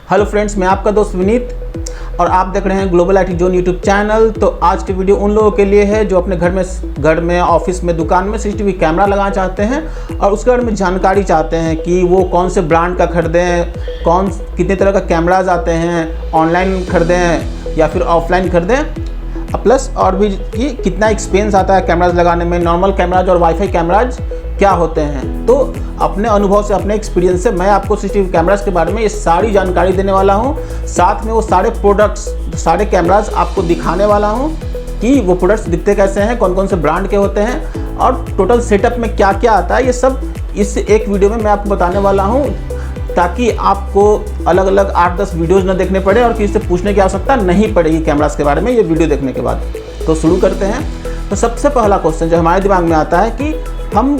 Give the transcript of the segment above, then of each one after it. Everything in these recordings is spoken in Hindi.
हेलो फ्रेंड्स, मैं आपका दोस्त विनीत और आप देख रहे हैं global IT zone YouTube channel. तो आज की वीडियो उन लोगों के लिए है जो अपने घर में ऑफिस में दुकान में सीसीटीवी कैमरा लगाना चाहते हैं और उसके बारे में जानकारी चाहते हैं कि वो कौन से ब्रांड का खरीदें, कितने तरह का कैमराज आते हैं, ऑनलाइन खरीदें या फिर ऑफलाइन खरीदें, प्लस और भी कि कितना एक्सपेंस आता है कैमराज लगाने में, नॉर्मल कैमराज और वाईफाई कैमराज क्या होते हैं। तो अपने अनुभव से, अपने एक्सपीरियंस से मैं आपको सीसीटीवी कैमराज के बारे में ये सारी जानकारी देने वाला हूँ। साथ में वो सारे प्रोडक्ट्स, सारे कैमराज आपको दिखाने वाला हूँ कि वो प्रोडक्ट्स दिखते कैसे हैं, कौन कौन से ब्रांड के होते हैं और टोटल सेटअप में क्या क्या आता है। ये सब इस एक वीडियो में मैं आपको बताने वाला हूँ ताकि आपको अलग अलग 8-10 वीडियोज़ न देखने पड़े और किसी से पूछने की आवश्यकता नहीं पड़ेगी कैमराज के बारे में ये वीडियो देखने के बाद। तो शुरू करते हैं। तो सबसे पहला क्वेश्चन जो हमारे दिमाग में आता है कि हम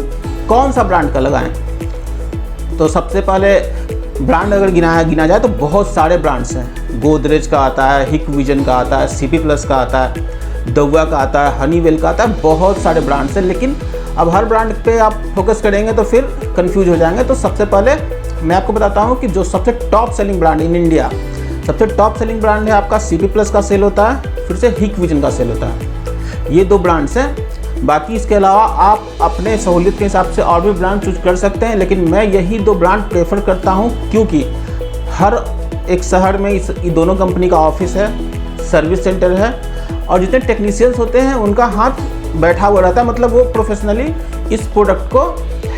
कौन सा ब्रांड का लगाएं। तो सबसे पहले ब्रांड अगर गिना जाए तो बहुत सारे ब्रांड्स हैं। गोदरेज का आता है, हिकविजन का आता है, सीपी प्लस का आता है, दवा का आता है, हनीवेल का आता है, बहुत सारे ब्रांड्स हैं। लेकिन अब हर ब्रांड पे आप फोकस करेंगे तो फिर कंफ्यूज हो जाएंगे। तो सबसे पहले मैं आपको बताता हूँ कि जो सबसे top selling brand in India, सबसे टॉप सेलिंग ब्रांड है आपका सीपी प्लस का सेल होता है, फिर से हिकविजन का सेल होता है। ये दो ब्रांड्स हैं। बाकी इसके अलावा आप अपने सहूलियत के हिसाब से और भी ब्रांड चूज कर सकते हैं, लेकिन मैं यही दो ब्रांड प्रेफर करता हूं क्योंकि हर एक शहर में इस दोनों कंपनी का ऑफिस है, सर्विस सेंटर है और जितने टेक्नीशियंस होते हैं उनका हाथ बैठा हुआ रहता है। मतलब वो प्रोफेशनली इस प्रोडक्ट को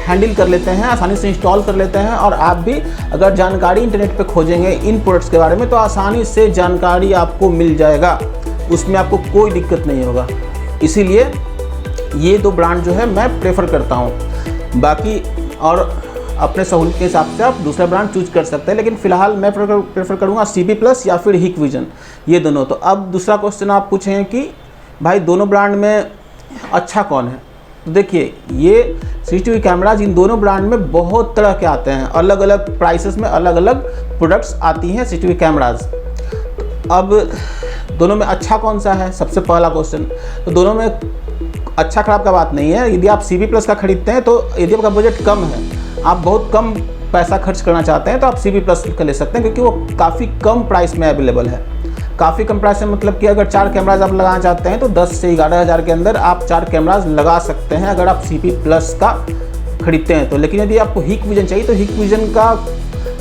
हैंडल कर लेते हैं, आसानी से इंस्टॉल कर लेते हैं। और आप भी अगर जानकारी इंटरनेट पर खोजेंगे इन प्रोडक्ट्स के बारे में तो आसानी से जानकारी आपको मिल जाएगा, उसमें आपको कोई दिक्कत नहीं होगा। इसीलिए ये दो ब्रांड जो है मैं प्रेफर करता हूँ। बाकी और अपने सहूलियत के हिसाब से आप दूसरा ब्रांड चूज कर सकते हैं, लेकिन फिलहाल मैं प्रेफर करूँगा सीपी प्लस या फिर हिकविजन, ये दोनों। तो अब दूसरा क्वेश्चन आप पूछें कि भाई दोनों ब्रांड में अच्छा कौन है। तो देखिए, ये सीसीटीवी कैमराज इन दोनों ब्रांड में बहुत तरह के आते हैं, अलग अलग प्राइसेस में अलग अलग प्रोडक्ट्स आती हैं सीसीटीवी कैमराज। अब दोनों में अच्छा कौन सा है, सबसे पहला क्वेश्चन। तो दोनों में अच्छा खराब का बात नहीं है। यदि आप सीपी प्लस का खरीदते हैं तो यदि आपका बजट कम है, आप बहुत कम पैसा खर्च करना चाहते हैं तो आप सीपी प्लस का ले सकते हैं क्योंकि वो काफ़ी कम प्राइस में अवेलेबल है। काफ़ी कम प्राइस में मतलब कि अगर 4 कैमराज आप लगाना चाहते हैं तो 10 से 11 हज़ार के अंदर आप 4 कैमराज लगा सकते हैं अगर आप सीपी प्लस का खरीदते हैं तो। लेकिन यदि आपको हिकविजन चाहिए तो हिकविजन का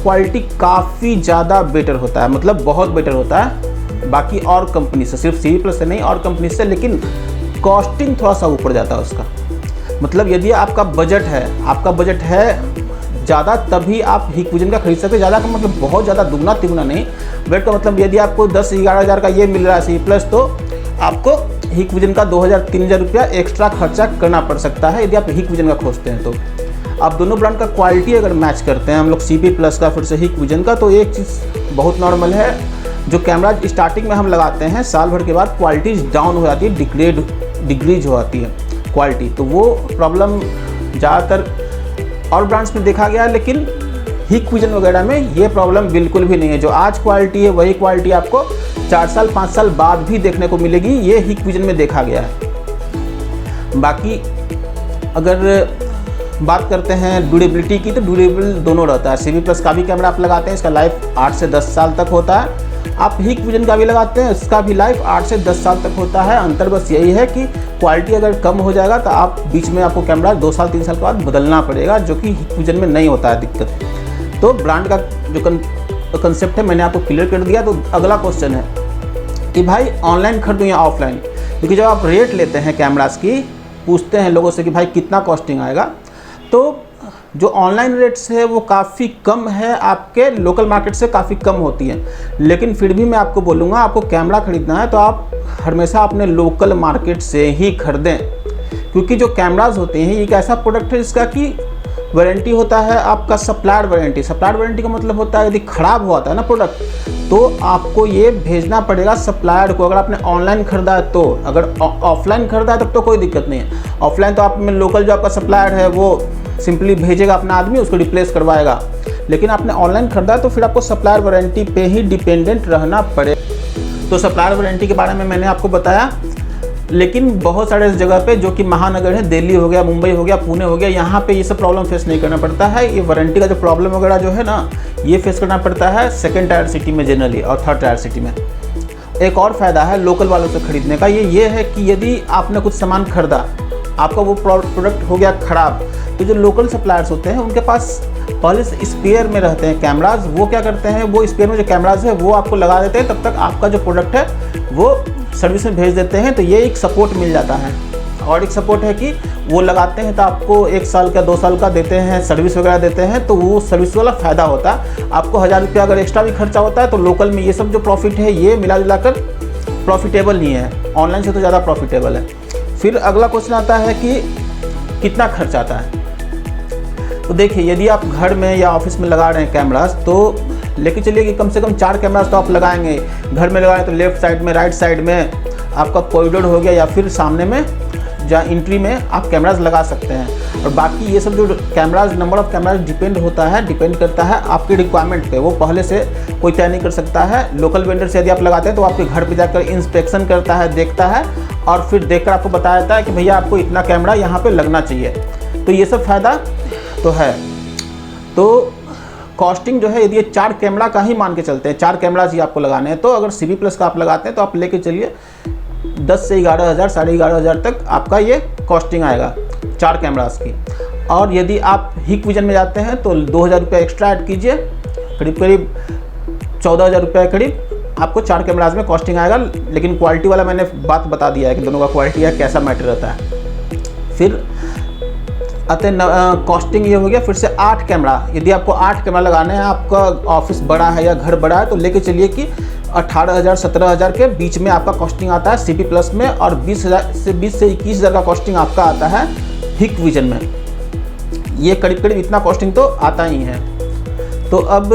क्वालिटी काफ़ी ज़्यादा बेटर होता है, मतलब बहुत बेटर होता है बाकी और कंपनी से, सिर्फ सीपी प्लस से नहीं और कंपनी से। लेकिन कॉस्टिंग थोड़ा सा ऊपर जाता है उसका। मतलब यदि आपका बजट है ज़्यादा तभी आप हिकविजन का खरीद सकते हैं। ज़्यादा का मतलब बहुत ज़्यादा दुगना तिगुना नहीं। बजट का मतलब यदि आपको 10 से 11 हज़ार का ये मिल रहा है सीपी प्लस तो आपको हिकविजन का 2,000-3,000 रुपया एक्स्ट्रा खर्चा करना पड़ सकता है यदि आप हिकविजन का खोजते हैं तो। आप दोनों ब्रांड का क्वालिटी अगर मैच करते हैं हम लोग सीपी प्लस का फिर से हिकविजन का, तो एक चीज़ बहुत नॉर्मल है, जो कैमरा स्टार्टिंग में हम लगाते हैं साल भर के बाद क्वालिटी डाउन हो जाती है, डिक्रीज हो जाती है क्वालिटी। तो वो प्रॉब्लम ज़्यादातर और ब्रांड्स में देखा गया है, लेकिन हिकविजन वगैरह में ये प्रॉब्लम बिल्कुल भी नहीं है। जो आज क्वालिटी है वही क्वालिटी आपको 4 साल 5 साल बाद भी देखने को मिलेगी, ये हिकविजन में देखा गया है। बाकी अगर बात करते हैं ड्यूरेबिलिटी की तो ड्यूरेबल दोनों रहता है। सीपी प्लस का भी कैमरा आप लगाते हैं, इसका लाइफ 8 से 10 साल तक होता है। आप हिकविजन का भी लगाते हैं, इसका भी लाइफ 8 से 10 साल तक होता है। अंतर बस यही है कि क्वालिटी अगर कम हो जाएगा तो आप बीच में आपको कैमरा 2 साल 3 साल के बाद बदलना पड़ेगा, जो कि हिकविजन में नहीं होता है दिक्कत। तो ब्रांड का जो कंसेप्ट है मैंने आपको क्लियर कर दिया। तो अगला क्वेश्चन है कि भाई ऑनलाइन खरीदूँ या ऑफलाइन। क्योंकि जब आप रेट लेते हैं कैमरास की, पूछते हैं लोगों से कि भाई कितना कॉस्टिंग आएगा, तो जो ऑनलाइन रेट्स है वो काफ़ी कम है, आपके लोकल मार्केट से काफ़ी कम होती है। लेकिन फिर भी मैं आपको बोलूँगा, आपको कैमरा खरीदना है तो आप हमेशा अपने लोकल मार्केट से ही खरीदें, क्योंकि जो कैमराज होते हैं एक ऐसा प्रोडक्ट है जिसका कि वारंटी होता है आपका सप्लायर वारंटी। सप्लायर वारंटी का मतलब होता है यदि ख़राब हुआ था ना प्रोडक्ट तो आपको ये भेजना पड़ेगा सप्लायर को। अगर आपने ऑनलाइन खरीदा है तो, अगर ऑफलाइन खरीदा है तब तो कोई दिक्कत नहीं है। ऑफलाइन तो आप में लोकल जो आपका सप्लायर है वो सिंपली भेजेगा अपना आदमी, उसको रिप्लेस करवाएगा। लेकिन आपने ऑनलाइन खरीदा है तो फिर आपको सप्लायर वारंटी पे ही डिपेंडेंट रहना पड़े। तो सप्लायर वारंटी के बारे में मैंने आपको बताया। लेकिन बहुत सारे जगह पे जो कि महानगर है, दिल्ली हो गया, मुंबई हो गया, पुणे हो गया, यहाँ पे ये सब प्रॉब्लम फेस नहीं करना पड़ता है। ये वारंटी का जो प्रॉब्लम वगैरह जो है ना, ये फेस करना पड़ता है सेकंड टायर सिटी में जनरली और थर्ड टायर सिटी में। एक और फ़ायदा है लोकल वालों से ख़रीदने का, ये है कि यदि आपने कुछ सामान खरीदा, आपका वो प्रोडक्ट हो गया ख़राब, तो जो लोकल सप्लायर्स होते हैं उनके पास पहले से स्पेयर में रहते हैं कैमराज। वो क्या करते हैं, वो स्पेयर में जो कैमराज है वो आपको लगा देते हैं, तब तक आपका जो प्रोडक्ट है वो सर्विस में भेज देते हैं। तो ये एक सपोर्ट मिल जाता है। और एक सपोर्ट है कि वो लगाते हैं तो आपको 1 साल का 2 साल का देते हैं, सर्विस वगैरह देते हैं, तो वो सर्विस वाला फ़ायदा होता है। आपको 1000 रुपया अगर एक्स्ट्रा भी खर्चा होता है तो लोकल में ये सब जो प्रॉफिट है ये मिला जुलाकर प्रॉफिटेबल नहीं है, ऑनलाइन से तो ज़्यादा प्रॉफिटेबल है। फिर अगला क्वेश्चन आता है कि कितना खर्च आता है। तो देखिए, यदि आप घर में या ऑफिस में लगा रहे हैं कैमरास, तो लेके चलिए कि कम से कम 4 कैमरास तो आप लगाएंगे। घर में लगाएं तो लेफ्ट साइड में, राइट साइड में, आपका कॉरिडोर हो गया, या फिर सामने में जहाँ एंट्री में आप कैमरास लगा सकते हैं। और बाकी ये सब जो cameras, number of cameras depend करता है आपके रिक्वायरमेंट पे। वो पहले से कोई तय नहीं कर सकता है। लोकल वेंडर से यदि आप लगाते हैं तो आपके घर पे जाकर इंस्पेक्शन करता है, देखता है, और फिर देखकर आपको बता देता है कि भैया आपको इतना कैमरा यहाँ पे लगना चाहिए। तो ये सब फ़ायदा तो है। तो कॉस्टिंग जो है, यदि ये 4 कैमरा का ही मान के चलते हैं, 4 कैमराज ही आपको लगाने हैं, तो अगर CV+ का आप लगाते हैं तो आप लेके चलिए 10 से 11,000, 11,500 तक आपका ये कॉस्टिंग आएगा 4 कैमरास की। और यदि आप Hikvision में जाते हैं तो 2,000 रुपये एक्स्ट्रा ऐड कीजिए, करीब 14,000 रुपये करीब आपको 4 कैमराज में कॉस्टिंग आएगा। लेकिन क्वालिटी वाला मैंने बात बता दिया है कि दोनों का क्वालिटी है, कैसा मैटर रहता है। फिर आते हैं कॉस्टिंग ये हो गया। फिर से 8 कैमरा, यदि आपको 8 कैमरा लगाने हैं, आपका ऑफिस बड़ा है या घर बड़ा है, तो लेके चलिए कि 18,000 17,000 के बीच में आपका कॉस्टिंग आता है CV+ में, और 20 से 21,000 का कॉस्टिंग आपका आता है Hikvision में। ये करीब इतना कॉस्टिंग तो आता ही है। तो अब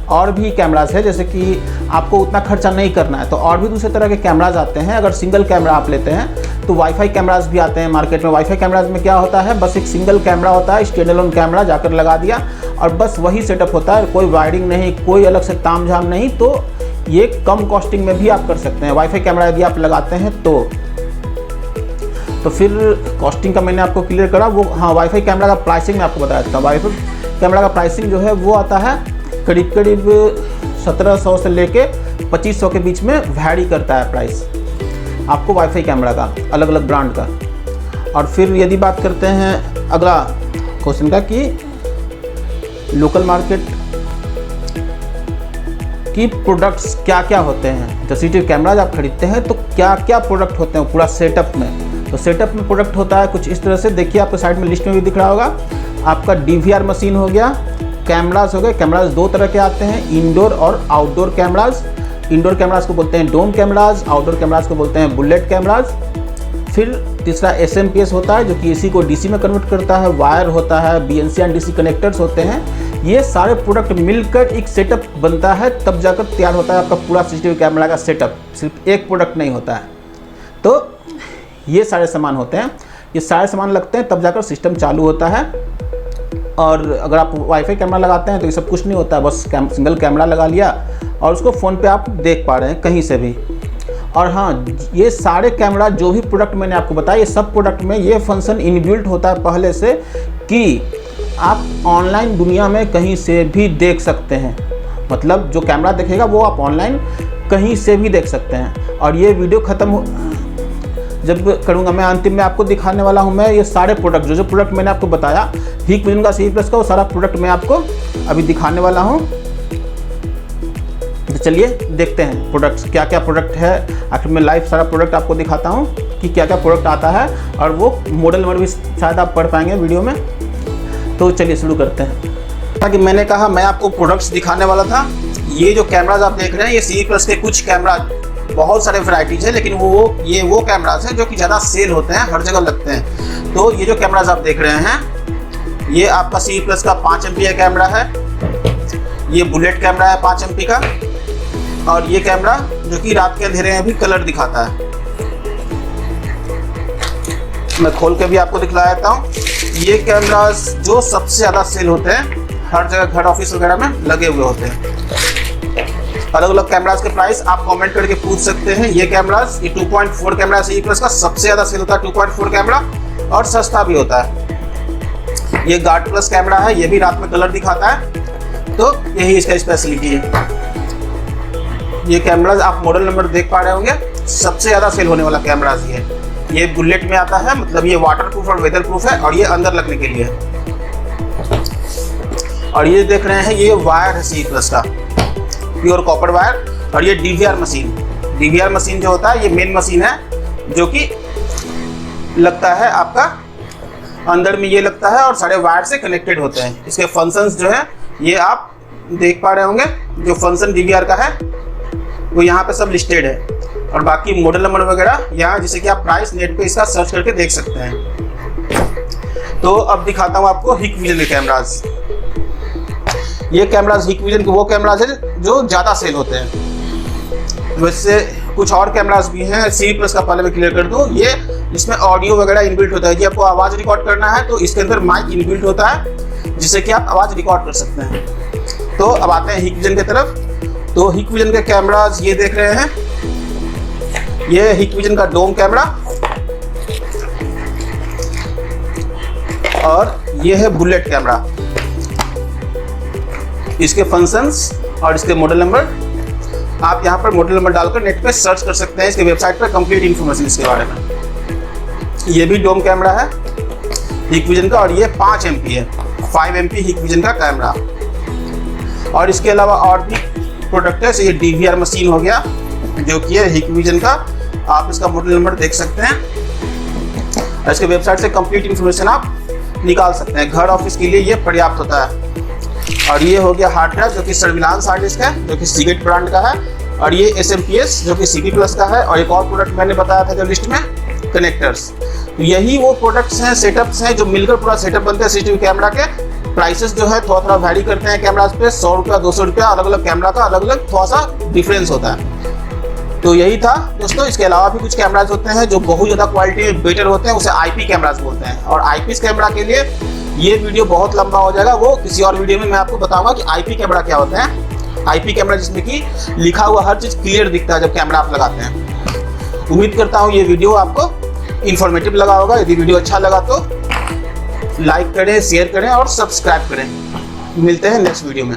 और भी कैमराज है, जैसे कि आपको उतना खर्चा नहीं करना है तो और भी दूसरे तरह के कैमराज आते हैं। अगर सिंगल कैमरा आप लेते हैं तो वाईफाई कैमराज भी आते हैं मार्केट में। वाईफाई कैमराज में क्या होता है, बस एक सिंगल कैमरा होता है, स्टैंड अलोन कैमरा, जाकर लगा दिया और बस वही सेटअप होता है, कोई वायरिंग नहीं, कोई अलग से तामझाम नहीं। तो ये कम कॉस्टिंग में भी आप कर सकते हैं वाईफाई कैमरा यदि आप लगाते हैं तो फिर कॉस्टिंग का मैंने आपको क्लियर करा। वो हाँ, वाईफाई कैमरा का प्राइसिंग मैं आपको बताया था। वाईफाई कैमरा का प्राइसिंग जो है वो आता है करीब 1700 से लेके 2500 के बीच में वैरी करता है प्राइस आपको वाईफाई कैमरा का, अलग अलग ब्रांड का। और फिर यदि बात करते हैं अगला क्वेश्चन का कि लोकल मार्केट की प्रोडक्ट्स क्या क्या होते हैं। तो CCTV कैमराज आप खरीदते हैं तो क्या क्या प्रोडक्ट होते हैं पूरा सेटअप में। तो सेटअप में प्रोडक्ट होता है कुछ इस तरह से, देखिए आपको साइड में लिस्ट में भी दिख रहा होगा। आपका DVR मशीन हो गया, कैमराज हो गए। कैमराज 2 तरह के आते हैं, इंडोर और आउटडोर कैमराज। इंडोर कैमराज को बोलते हैं डोम कैमराज, आउटडोर कैमराज को बोलते हैं बुलेट कैमराज। फिर तीसरा SMPS होता है जो कि AC को DC में कन्वर्ट करता है, वायर होता है, BNC एंड DC कनेक्टर्स होते हैं। ये सारे प्रोडक्ट मिलकर एक सेटअप बनता है, तब जाकर तैयार होता है आपका पूरा CCTV कैमरा का सेटअप। सिर्फ एक प्रोडक्ट नहीं होता है। तो ये सारे सामान होते हैं, ये सारे सामान लगते हैं तब जाकर सिस्टम चालू होता है। और अगर आप वाईफाई कैमरा लगाते हैं तो ये सब कुछ नहीं होता है, बस सिंगल कैमरा लगा लिया और उसको फ़ोन पे आप देख पा रहे हैं कहीं से भी। और हाँ, ये सारे कैमरा जो भी प्रोडक्ट मैंने आपको बताया, ये सब प्रोडक्ट में ये फंक्शन इनबिल्ट होता है पहले से कि आप ऑनलाइन दुनिया में कहीं से भी देख सकते हैं। मतलब जो कैमरा देखेगा वो आप ऑनलाइन कहीं से भी देख सकते हैं। और ये वीडियो ख़त्म जब करूँगा मैं, अंतिम में आपको दिखाने वाला हूँ मैं ये सारे प्रोडक्ट जो प्रोडक्ट मैंने आपको बताया Hikvision का CV+ का, वो सारा प्रोडक्ट मैं आपको अभी दिखाने वाला हूँ। तो चलिए देखते हैं प्रोडक्ट्स क्या क्या प्रोडक्ट है। आखिर में लाइव सारा प्रोडक्ट आपको दिखाता हूँ कि क्या क्या प्रोडक्ट आता है, और वो मॉडल नंबर भी शायद आप पढ़ पाएंगे वीडियो में। तो चलिए शुरू करते हैं। ताकि मैंने कहा मैं आपको प्रोडक्ट्स दिखाने वाला था। ये जो कैमराज आप देख रहे हैं ये CV+ के कुछ कैमरा, बहुत सारे वैराइटीज़ है, लेकिन ये वो कैमराज हैं जो कि ज़्यादा सेल होते हैं, हर जगह लगते हैं। तो ये जो कैमराज आप देख रहे हैं ये आपका CV+ का 5 MP का कैमरा है। ये बुलेट कैमरा है 5 MP का। और ये कैमरा जो कि रात के अंधेरे में भी कलर दिखाता है, मैं खोल के भी आपको दिखला देता हूँ। ये कैमराज जो सबसे ज़्यादा सेल होते हैं, हर जगह घर ऑफिस वगैरह में लगे हुए होते हैं। अलग अलग कैमराज के प्राइस आप कमेंट करके पूछ सकते हैं। ये कैमराज, ये 2.4 कैमरा CE प्लस का सबसे ज़्यादा सेल होता है, 2.4 कैमरा, और सस्ता भी होता है। ये गार्ड प्लस कैमरा है, ये भी रात में कलर दिखाता है, तो यही इसका स्पेशलिटी है। ये कैमराज आप मॉडल नंबर देख पा रहे होंगे, सबसे ज़्यादा सेल होने वाला कैमराज ये बुलेट में आता है, मतलब ये वाटर प्रूफ और वेदर प्रूफ है, और ये अंदर लगने के लिए है। और ये देख रहे हैं, ये वायर है CE प्लस का, प्योर कॉपर वायर। और ये DVR मशीन जो होता है, ये मेन मशीन है जो कि लगता है आपका अंदर में, ये लगता है और सारे वायर से कनेक्टेड होते हैं। इसके फंक्शंस जो है ये आप देख पा रहे होंगे, जो फंक्शन DVR का है वो यहाँ पे सब लिस्टेड है, और बाकी मॉडल नंबर वगैरह यहाँ, जिसे कि आप प्राइस नेट पे इसका सर्च करके देख सकते हैं। तो अब दिखाता हूँ आपको हिकविजन के कैमराज। ये कैमराज हिकविजन के वो कैमराज है जो ज़्यादा सेल होते हैं। वैसे कुछ और कैमराज भी हैं, CE प्लस का पहले मैं क्लियर कर दूँ, ये इसमें ऑडियो वगैरह इनबिल्ट होता है। कि आपको आवाज़ रिकॉर्ड करना है तो इसके अंदर माइक इनबिल्ट होता है, जिससे कि आप आवाज़ रिकॉर्ड कर सकते हैं। तो अब आते हैं हिकविजन की तरफ। तो हिकविजन के कैमराज ये देख रहे हैं, ये हिकविजन का डोम कैमरा, और ये है बुलेट कैमरा। इसके फंक्शंस और इसके मॉडल नंबर आप यहाँ पर मॉडल नंबर डालकर नेट पे सर्च कर सकते हैं। इसके वेबसाइट पर कंप्लीट इन्फॉर्मेशन इसके बारे में। ये भी डोम कैमरा है हिकविजन का, और ये 5 MP है, 5 MP हिकविजन का कैमरा। और इसके अलावा और भी प्रोडक्ट है, ये DVR मशीन हो गया जो कि है हिकविजन का, आप इसका मॉडल नंबर देख सकते हैं। इसके वेबसाइट से कंप्लीट इन्फॉर्मेशन आप निकाल सकते हैं। घर ऑफिस के लिए ये पर्याप्त होता है। और ये हो गया हार्ड ड्राइव जो कि सर्विलांस हार्ड डिस्क है, जो कि सीगेट ब्रांड का है। और ये SMPS जो कि CP प्लस का है। और एक और प्रोडक्ट मैंने बताया था जो लिस्ट में, कनेक्टर्स। तो यही वो प्रोडक्ट्स हैं, सेटअप्स हैं जो मिलकर पूरा सेटअप बनते हैं CCTV कैमरा के। प्राइसेस जो है थोड़ा थोड़ा वैरी करते हैं कैमराज पे, 100 रुपया 200 रुपया, अलग अलग कैमरा का अलग अलग थोड़ा सा डिफरेंस होता है। तो यही था दोस्तों। इसके अलावा भी कुछ कैमराज होते हैं जो बहुत ज़्यादा क्वालिटी में बेटर होते हैं, उसे IP कैमराज बोलते हैं। और IP कैमरा के लिए ये वीडियो बहुत लंबा हो जाएगा, वो किसी और वीडियो में मैं आपको बताऊंगा कि IP कैमरा क्या होता है। IP कैमरा जिसमें कि लिखा हुआ हर चीज़ क्लियर दिखता है जब कैमरा आप लगाते हैं। उम्मीद करता हूँ ये वीडियो आपको इन्फॉर्मेटिव लगा होगा। यदि वीडियो अच्छा लगा तो लाइक करें, शेयर करें और सब्सक्राइब करें। मिलते हैं नेक्स्ट वीडियो में।